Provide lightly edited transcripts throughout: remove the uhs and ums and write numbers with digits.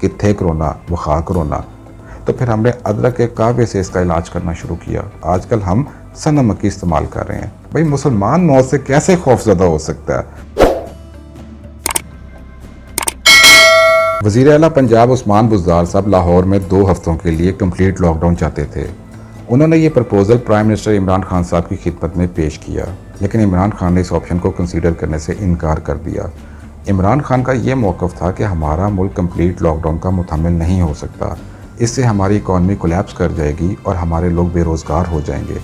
کہ تھے کرونا وہ خواہ کرونا، تو پھر ہم نے ادرک کے کعبے سے اس کا علاج کرنا شروع کیا۔ آج کل ہم سنہ مکی استعمال کر رہے ہیں۔ بھائی مسلمان موت سے کیسے خوف زدہ ہو سکتا ہے؟ وزیر اعلیٰ پنجاب عثمان بزدار صاحب لاہور میں 2 ہفتوں کے لیے کمپلیٹ لاک ڈاؤن چاہتے تھے۔ انہوں نے یہ proposal prime minister Imran Khan صاحب کی خدمت میں پیش کیا، لیکن عمران خان نے اس آپشن کو کنسیڈر کرنے سے انکار کر دیا۔ عمران خان کا یہ موقف تھا کہ ہمارا ملک کمپلیٹ لاک ڈاؤن کا متحمل نہیں ہو سکتا، اس سے ہماری اکانومی کولیپس کر جائے گی اور ہمارے لوگ بے روزگار ہو جائیں گے۔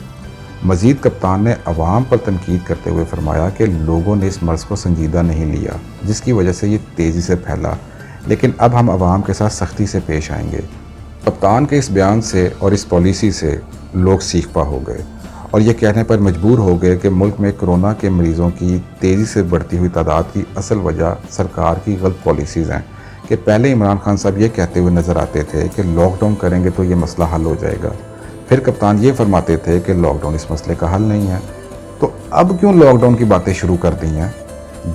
مزید کپتان نے عوام پر تنقید کرتے ہوئے فرمایا کہ لوگوں نے اس مرض کو سنجیدہ نہیں لیا، جس کی وجہ سے یہ تیزی سے پھیلا، لیکن اب ہم عوام کے ساتھ سختی سے پیش آئیں گے۔ کپتان کے اس بیان سے اور اس پالیسی سے لوگ سیکھ پا ہو گئے اور یہ کہنے پر مجبور ہو گئے کہ ملک میں کرونا کے مریضوں کی تیزی سے بڑھتی ہوئی تعداد کی اصل وجہ سرکار کی غلط پالیسیز ہیں۔ کہ پہلے عمران خان صاحب یہ کہتے ہوئے نظر آتے تھے کہ لاک ڈاؤن کریں گے تو یہ مسئلہ حل ہو جائے گا، پھر کپتان یہ فرماتے تھے کہ لاک ڈاؤن اس مسئلے کا حل نہیں ہے، تو اب کیوں لاک ڈاؤن کی باتیں شروع کر دی ہیں؟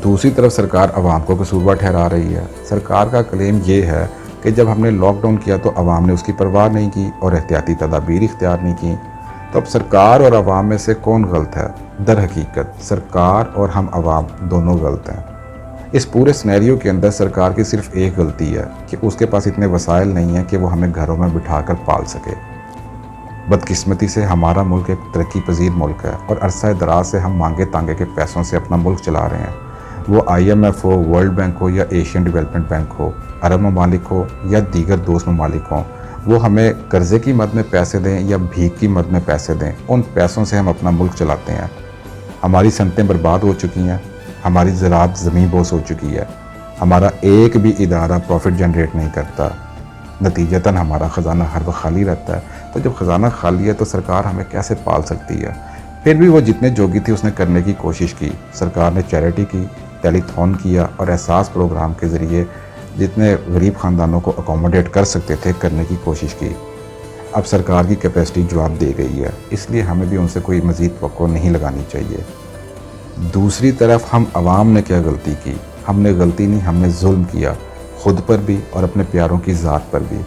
دوسری طرف سرکار عوام کو قصوروار ٹھہرا رہی ہے۔ سرکار کا کلیم یہ ہے کہ جب ہم نے لاک ڈاؤن کیا تو عوام نے اس کی پرواہ نہیں کی اور احتیاطی تدابیر اختیار نہیں کی، تو اب سرکار اور عوام میں سے کون غلط ہے؟ در حقیقت سرکار اور ہم عوام دونوں غلط ہیں۔ اس پورے سینیریو کے اندر سرکار کی صرف ایک غلطی ہے کہ اس کے پاس اتنے وسائل نہیں ہیں کہ وہ ہمیں گھروں میں بٹھا کر پال سکے۔ بدقسمتی سے ہمارا ملک ایک ترقی پذیر ملک ہے اور عرصہ دراز سے ہم مانگے تانگے کے پیسوں سے اپنا ملک چلا رہے ہیں، وہ IMF ہو، ورلڈ بینک ہو یا ایشین ڈیولپمنٹ بینک ہو، عرب ممالک ہو یا دیگر دوست ممالک ہوں، وہ ہمیں قرضے کی مد میں پیسے دیں یا بھیک کی مد میں پیسے دیں، ان پیسوں سے ہم اپنا ملک چلاتے ہیں۔ ہماری صنعتیں برباد ہو چکی ہیں، ہماری زراعت زمین بوس ہو چکی ہے، ہمارا ایک بھی ادارہ پروفٹ جنریٹ نہیں کرتا، نتیجتاً ہمارا خزانہ ہر وقت خالی رہتا ہے۔ تو جب خزانہ خالی ہے تو سرکار ہمیں کیسے پال سکتی ہے؟ پھر بھی وہ جتنے جوگی تھی اس نے کرنے کی کوشش کی۔ سرکار نے چیریٹی کی، ٹیلی تھون کیا اور احساس پروگرام کے ذریعے جتنے غریب خاندانوں کو اکوموڈیٹ کر سکتے تھے کرنے کی کوشش کی۔ اب سرکار کی کیپیسٹی جواب دے گئی ہے، اس لیے ہمیں بھی ان سے کوئی مزید توقع نہیں لگانی چاہیے۔ دوسری طرف ہم عوام نے کیا غلطی کی؟ ہم نے غلطی نہیں، ہم نے ظلم کیا، خود پر بھی اور اپنے پیاروں کی ذات پر بھی۔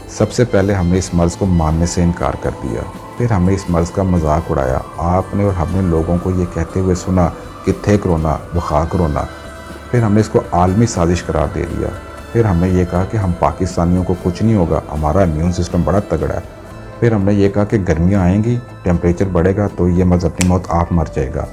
سب سے پہلے ہم نے اس مرض کو ماننے سے انکار کر دیا، پھر ہم نے اس مرض کا مذاق اڑایا۔ آپ نے اور ہم نے لوگوں کو یہ کہتے ہوئے سنا کہ تھے کرونا وہ خواہ کرونا، پھر ہم نے اس کو عالمی سازش قرار دے دیا۔ پھر ہم نے یہ کہا کہ ہم پاکستانیوں کو کچھ نہیں ہوگا، ہمارا امیون سسٹم بڑا تگڑا ہے۔ پھر ہم نے یہ کہا کہ گرمیاں آئیں گی، ٹیمپریچر بڑھے گا تو یہ مرض اپنی موت آپ مر جائے گا۔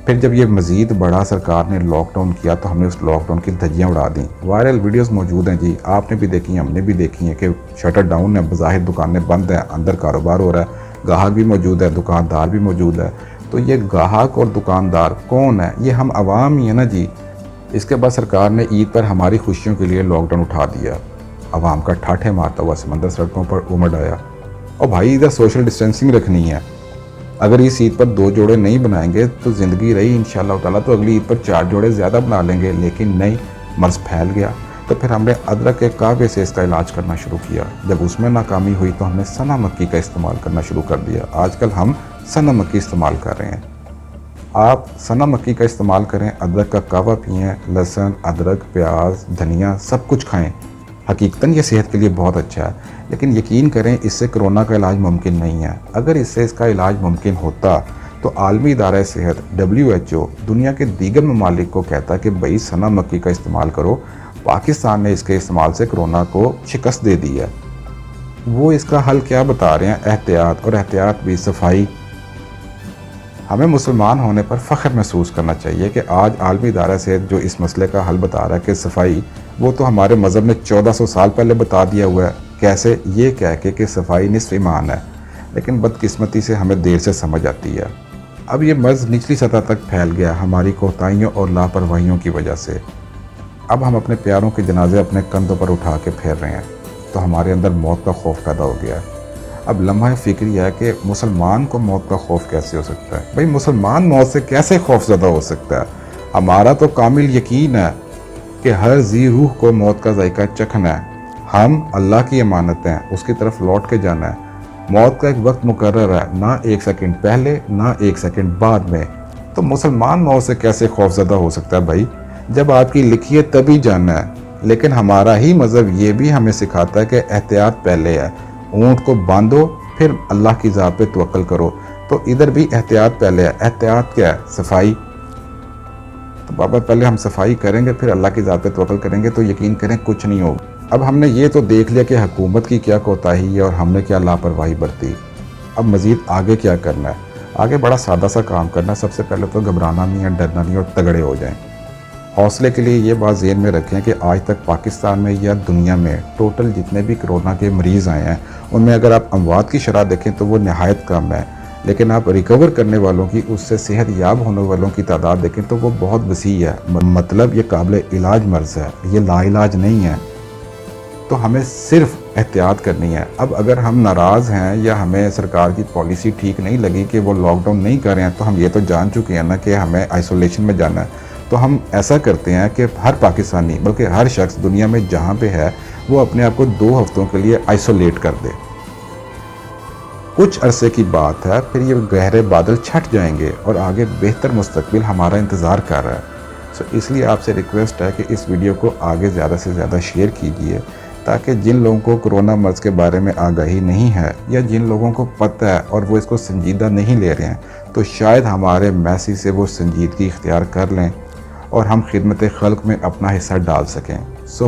پھر جب یہ مزید بڑا سرکار نے لاک ڈاؤن کیا تو ہم نے اس لاک ڈاؤن کی دھجیاں اڑا دیں۔ وائرل ویڈیوز موجود ہیں جی، آپ نے بھی دیکھی ہیں، ہم نے بھی دیکھی ہیں کہ شٹر ڈاؤن ہے، بظاہر دکانیں بند ہیں، اندر کاروبار ہو رہا ہے، گاہک بھی موجود ہے، دکاندار بھی موجود ہے۔ تو یہ گاہک اور دکاندار کون ہے؟ یہ ہم عوام ہی ہیں نا جی۔ اس کے بعد سرکار نے عید پر ہماری خوشیوں کے لیے لاک ڈاؤن اٹھا دیا۔ عوام کا ٹھاٹھے مارتا ہوا سمندر سڑکوں پر امڑ آیا۔ اور بھائی ادھر سوشل ڈسٹینسنگ رکھنی ہے، اگر اس عید پر 2 جوڑے نہیں بنائیں گے تو زندگی رہی انشاءاللہ تعالیٰ تو اگلی عید پر 4 جوڑے زیادہ بنا لیں گے، لیکن نہیں، مرض پھیل گیا۔ تو پھر ہم نے ادرک کے کعبے سے اس کا علاج کرنا شروع کیا۔ جب اس میں ناکامی ہوئی تو ہم نے سنہ مکی کا استعمال کرنا شروع کر دیا۔ آج کل ہم سنہ مکی استعمال کر رہے ہیں۔ آپ سنہ مکی کا استعمال کریں، ادرک کا کعبہ پئیں، لہسن، ادرک، پیاز، دھنیا سب کچھ کھائیں۔ حقیقتاً یہ صحت کے لیے بہت اچھا ہے، لیکن یقین کریں اس سے کرونا کا علاج ممکن نہیں ہے۔ اگر اس سے اس کا علاج ممکن ہوتا تو عالمی ادارہ صحت WHO دنیا کے دیگر ممالک کو کہتا کہ بھئی سنہ مکی کا استعمال کرو۔ پاکستان نے اس کے استعمال سے کرونا کو شکست دے دی ہے۔ وہ اس کا حل کیا بتا رہے ہیں؟ احتیاط، اور احتیاط بھی صفائی۔ ہمیں مسلمان ہونے پر فخر محسوس کرنا چاہیے کہ آج عالمی ادارہ صحت جو اس مسئلے کا حل بتا رہا ہے کہ صفائی، وہ تو ہمارے مذہب نے 1400 سال پہلے بتا دیا ہوا ہے۔ کیسے؟ یہ کہہ کے کہ صفائی نصف ایمان ہے، لیکن بدقسمتی سے ہمیں دیر سے سمجھ آتی ہے۔ اب یہ مرض نچلی سطح تک پھیل گیا ہماری کوتاہیوں اور لاپرواہیوں کی وجہ سے۔ اب ہم اپنے پیاروں کے جنازے اپنے کندھوں پر اٹھا کے پھیر رہے ہیں، تو ہمارے اندر موت کا خوف پیدا ہو گیا ہے۔ اب لمحہ فکری ہے کہ مسلمان کو موت کا خوف کیسے ہو سکتا ہے؟ بھئی مسلمان موت سے کیسے خوف زدہ ہو سکتا ہے؟ ہمارا تو کامل یقین ہے کہ ہر ذی روح کو موت کا ذائقہ چکھنا ہے۔ ہم اللہ کی امانت ہیں، اس کی طرف لوٹ کے جانا ہے۔ موت کا ایک وقت مقرر ہے، نہ 1 سیکنڈ پہلے نہ 1 سیکنڈ بعد میں۔ تو مسلمان موت سے کیسے خوف زدہ ہو سکتا ہے بھائی؟ جب آپ کی لکھی ہے تبھی جانا ہے۔ لیکن ہمارا ہی مذہب یہ بھی ہمیں سکھاتا ہے کہ احتیاط پہلے ہے، اونٹ کو باندھو پھر اللہ کی ذات پہ توکل کرو، تو ادھر بھی احتیاط پہلے ہے۔ احتیاط کیا ہے؟ صفائی۔ تو بابا پہلے ہم صفائی کریں گے پھر اللہ کی ذات پہ توکل کریں گے، تو یقین کریں کچھ نہیں ہوگا۔ اب ہم نے یہ تو دیکھ لیا کہ حکومت کی کیا کوتاہی ہے اور ہم نے کیا لاپرواہی برتی، اب مزید آگے کیا کرنا ہے؟ آگے بڑا سادہ سا کام کرنا ہے۔ سب سے پہلے تو گھبرانا نہیں ہے، ڈرنا نہیں، اور تگڑے ہو جائیں۔ حوصلے کے لیے یہ بات ذہن میں رکھیں کہ آج تک پاکستان میں یا دنیا میں ٹوٹل جتنے بھی کرونا کے مریض آئے ہیں ان میں اگر آپ اموات کی شرح دیکھیں تو وہ نہایت کم ہے، لیکن آپ ریکور کرنے والوں کی، اس سے صحت یاب ہونے والوں کی تعداد دیکھیں تو وہ بہت وسیع ہے۔ مطلب یہ قابل علاج مرض ہے، یہ لا علاج نہیں ہے۔ تو ہمیں صرف احتیاط کرنی ہے۔ اب اگر ہم ناراض ہیں یا ہمیں سرکار کی پالیسی ٹھیک نہیں لگی کہ وہ لاک ڈاؤن نہیں کر رہے ہیں، تو ہم یہ تو جان چکے ہیں نا کہ ہمیں آئسولیشن میں جانا ہے۔ تو ہم ایسا کرتے ہیں کہ ہر پاکستانی بلکہ ہر شخص دنیا میں جہاں پہ ہے وہ اپنے آپ کو 2 ہفتوں کے لیے آئسولیٹ کر دے۔ کچھ عرصے کی بات ہے، پھر یہ گہرے بادل چھٹ جائیں گے اور آگے بہتر مستقبل ہمارا انتظار کر رہا ہے۔ اس لیے آپ سے ریکویسٹ ہے کہ اس ویڈیو کو آگے زیادہ سے زیادہ شیئر کیجئے، تاکہ جن لوگوں کو کرونا مرض کے بارے میں آگاہی نہیں ہے یا جن لوگوں کو پتہ ہے اور وہ اس کو سنجیدہ نہیں لے رہے ہیں، تو شاید ہمارے میسیج سے وہ سنجیدگی اختیار کر لیں اور ہم خدمت خلق میں اپنا حصہ ڈال سکیں۔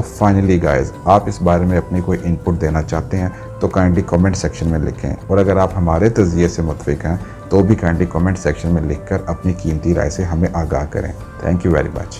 فائنلی گائز، آپ اس بارے میں اپنی کوئی انپٹ دینا چاہتے ہیں تو کائنڈلی کامنٹ سیکشن میں لکھیں، اور اگر آپ ہمارے تجزیے سے متفق ہیں تو بھی کائنڈلی کامنٹ سیکشن میں لکھ کر اپنی قیمتی رائے سے ہمیں آگاہ کریں۔ Thank you very much.